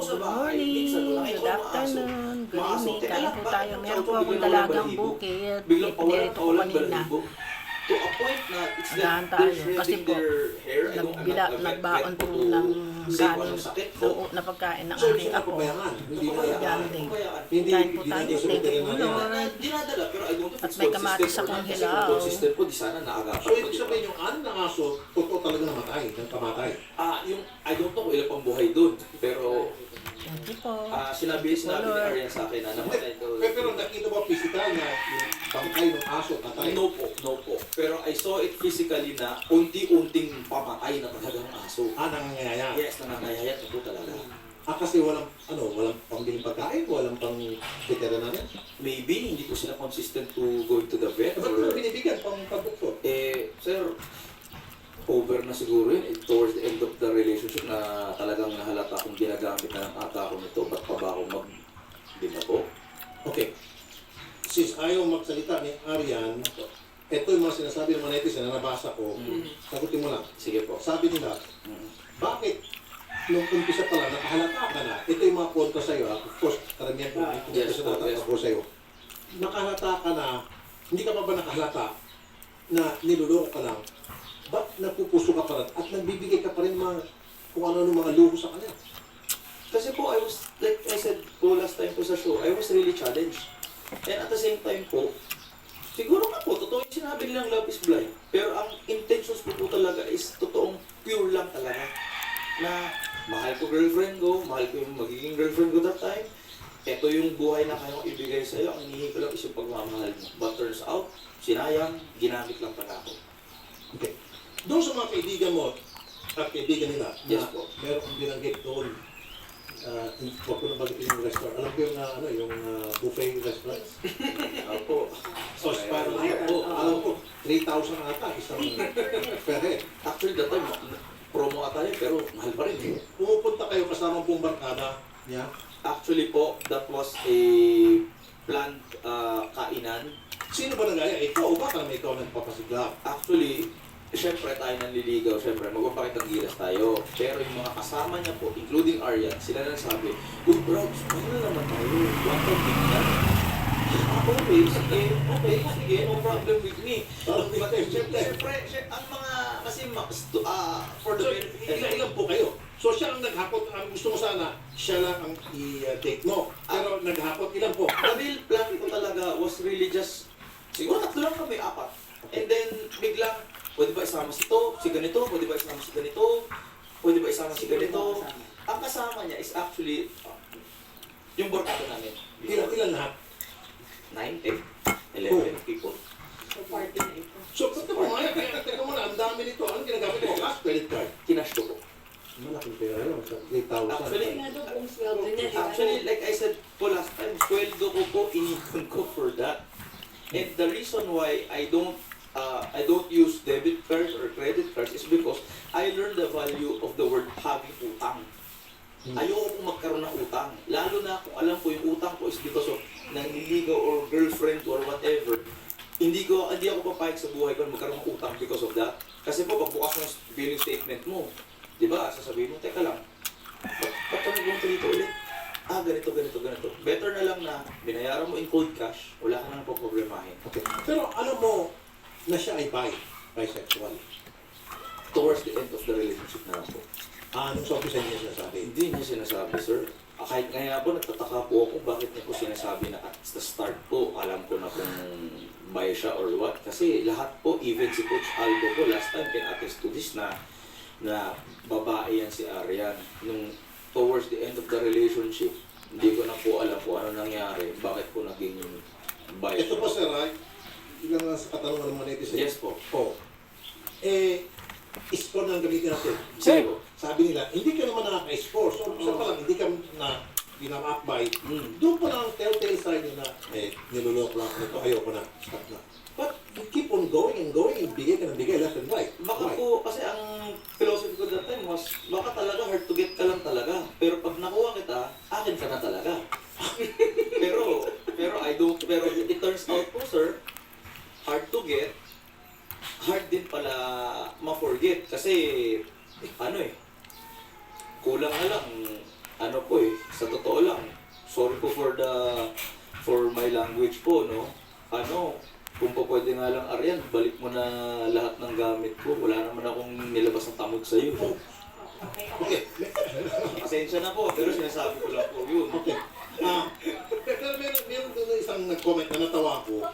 sa Good bahay, morning, minsan good nakita ko mga aso. afternoon, good Mga aso, evening. teka Kain lang, po bakit tayo. ang Meron po chow-chow akong biglang dalagang balahibo? bukid. Biglang Pinirito ko pawalan kanina. balahibo. To a point na it's like Agahan they're tayo. Kasi shedding po, their hair. I don't nagbaon po to ng say kung kanin anong sakit po. na pagkain ng So, aking hindi na apo. pabayaan. Hindi na Yan din. Hindi, Kain po hindi tayo. natin Thank you po, sumunod na Lord. Dinadala, pero I don't know if At it's may consistent kamatis or akong not. Kasi hilaw. kung consistent po, di sana naagapan So, ko, ibig di ba? sabihin yung ng aso, totoo talaga namatay, nagkamatay. Yung, I don't know kung ilan pang buhay doon. Pero, Thank you po. sinabi ni Lord. Arian sa akin na namatay ko. Pero nakita ba physical na yung bangkay ng aso patay? No po. Pero I saw it physically na unti-unting pamatay na talagang aso. Nangangayaya. Yes, nangangayayat na po talaga. Kasi walang pambiling pagkain, walang pang veterinarian. Maybe hindi po sila consistent to going to the vet. Ba't mo binibigyan pang pagdoktor? Sir, over na siguro yun. Towards the end of the relationship na talagang nahalata kung ginagamit na ng ata ko nito, ba't pa ba ako mag-din po? Okay. Since ayaw magsalita ni Arian, ito yung mga sinasabi ng mga netizen na nabasa ko, sagutin mo lang. Sige po. Sabi nila, bakit nung umpisa pa lang, nakahalata ka na, ito yung mga kontra sa'yo, of course, karamihan po, kung Yes, yes, natatakap po sa'yo. Nakahalata ka na, hindi ka pa ba nakahalata na niluloko ka lang, ba't napupuso ka pa rin at nagbibigay ka pa rin mga kung ano-ano mga luho sa kanya? Kasi po, I was, like I said po last time po sa show, I was really challenged. And at the same time po, siguro nga po, totoo yung sinabi nilang love is blind. Pero ang intentions po talaga is totoong pure lang talaga. Na mahal ko girlfriend ko, mahal ko yung magiging girlfriend ko that time. Ito yung buhay na kayong ibigay sa'yo, ang hinihingi ko lang is yung pagmamahal mo. But turns out, sinayang, ginamit lang pala ako. Okay. Doon sa mga kaibigan mo at kaibigan nila, Yes na po. meron kang binanggit doon, huwag ko na bagitin yung restaurant. Alam ko yung buffet restaurant. Opo. So, spiral po. Alam ko, 3,000 ata isang per head. Actually, that time, promo ata yun, pero mahal pa rin eh. Pumupunta kayo kasama pong barkada niya. Actually po, that was a planned kainan. Sino ba nagaya? Ikaw o baka may ikaw nagpapasigla? Actually, syempre tayo nanliligaw, syempre magpapakitang gilas tayo. Pero yung mga kasama niya po, including Arian, sila na sabi, uy bro, ano na naman tayo? One time big na. Okay, sige, no problem with me. But syempre, ang mga, kasi for the benefit, Ilan po kayo? So siya ang naghapot, ang gusto mo sana, siya lang ang i-take mo. Pero naghapot, ilan po? the real plan ko talaga was really just, siguro tatlo lang kami, apat. And then, biglang, pwede ba isama si to, si ganito, pwede ba isama si ganito, pwede ba isama si ganito. Ang kasama niya is actually, yung barkada namin. Ilan lahat? 9, 10, 11 people. So, party na ito. So, pati mo nga, teka mo na, ang dami nito. Anong ginagamit mo? Cash, credit card. Kinash ko po. Malaking pera yun. 3,000. Actually, Kaya doon buong sweldo niya, di ba? Actually, like I said po last time, sweldo ko po, inipon ko for that. And the reason why I don't use debit cards or credit cards is because I learned the value of the word having utang. Ayoko kong magkaroon ng utang. Lalo na kung alam ko yung utang ko is because of nanliligaw or girlfriend or whatever. Hindi ako papayag sa buhay ko na magkaroon ng utang because of that. Kasi po, pagbukas mo yung billing statement mo, di ba, sasabihin mo, teka lang, ba't kami pumunta dito ulit? Ganito. Better na lang na binayaran mo in cold cash, wala ka nang poproblemahin. Okay. Pero alam mo na siya ay bisexual. Towards the end of the relationship na lang po. Anong sa umpisa niya sinasabi? Hindi niya sinasabi, sir. Kahit nga po, nagtataka po ako bakit niya po sinasabi na at the start po, alam ko na kung bi siya or what. Kasi lahat po, even si Coach Aldo po, last time can attest to this na babae yan si Arian. Nung towards the end of the relationship, hindi ko na po alam po ano nangyari, bakit po naging bi Ito siya. po, sir, ay, ilang sa katanungan ng mga netizen. Yes po. Oh. Score na ang gamitin natin. Sige po. Sabi nila, hindi ka naman nakaka-score. So, sa pa lang, hindi ka na pinamakbay. Doon pa lang ang telltale sign nyo na, nilulok lang ako nito, ayoko na, stop na. But you keep on going and bigay ka ng bigay, left and right. Baka Why? po, kasi ang philosophy ko that time was, baka talaga hard to get ka lang talaga. Pero pag nakuha kita, akin ka na talaga. pero it turns out po, sir, hard to get, hard din pala ma-forget. Kasi, kulang na lang, ano po eh, sa totoo lang, sorry po for my language po, no? Ano, kung po pwede nga lang, Arian, balik mo na lahat ng gamit ko. Wala naman akong nilabas na tamog sa'yo. Okay, Okay. Pasensya na po, pero sinasabi ko lang po yun. Okay. Pero meron doon isang nag-comment na natawa ko.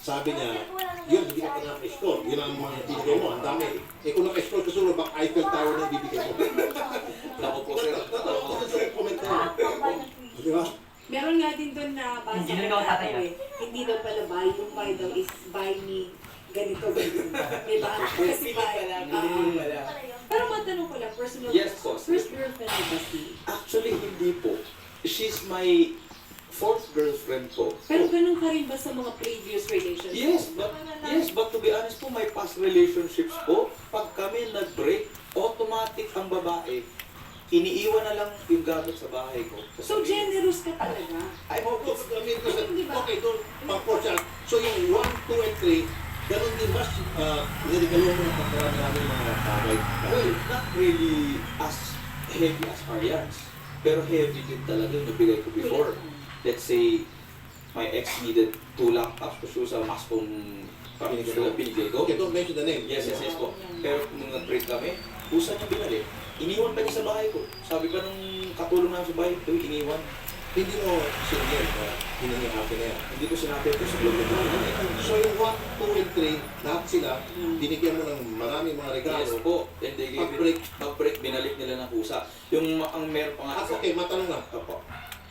Sabi niya, yun, hindi ka pa naka-score. Yun ang mga ibibigay mo, ang dami. Eh kung naka-score ka siguro, baka Eiffel Tower na ibibigay mo. Ako po, sir. Natawa ko dun sa comment na yun. Di ba? Meron nga din doon na basa Hindi na ko ikaw tatay, eh. Hindi daw pala buy. Yung buy daw is buy me ganito, ganito. Diba? Kasi buy. Pero matanong ko lang, personal. Yes, po. First girlfriend mo ba si? Actually, hindi po. She's my fourth girlfriend po. Pero ganun ka rin ba sa mga previous relationships? Yes, but to be honest po, my past relationships po, pag kami nag-break, automatic ang babae, iniiwan na lang yung gamit sa bahay ko. So generous ka talaga? I'm okay. Okay, doon, pang-4 siya. So yung 1, 2, and 3, ganun din ba, nirigalo mo ng pagkarami namin mga bagay? Well, not really as heavy as Arian's. Pero heavy din talaga yung nabigay ko before. Let's say, my ex needed 2 laptops kasi sa mas kong binigay ko. Okay, don't mention the name. Yes po. Pero nung nag-break kami, kusa niya binali. Iniwan pa niya sa bahay ko. Sabi pa nung katulong namin sa bahay, ito iniwan. Hindi mo sinigyan na hiningi akin na yan. Hindi ko sinabi ito sa blog ko. So yung 1, 2, and 3, lahat sila, binigyan mo ng maraming mga regalo. Yes po. And they gave Pag-break. Pag-break, binalik nila ng kusa. Yung ang meron pa nga. Okay, matanong lang. Opo.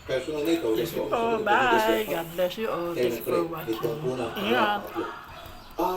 Personal na ito. Yes po. Oh, bye. God bless you all. Thank you for Ito watching. muna. Ingat.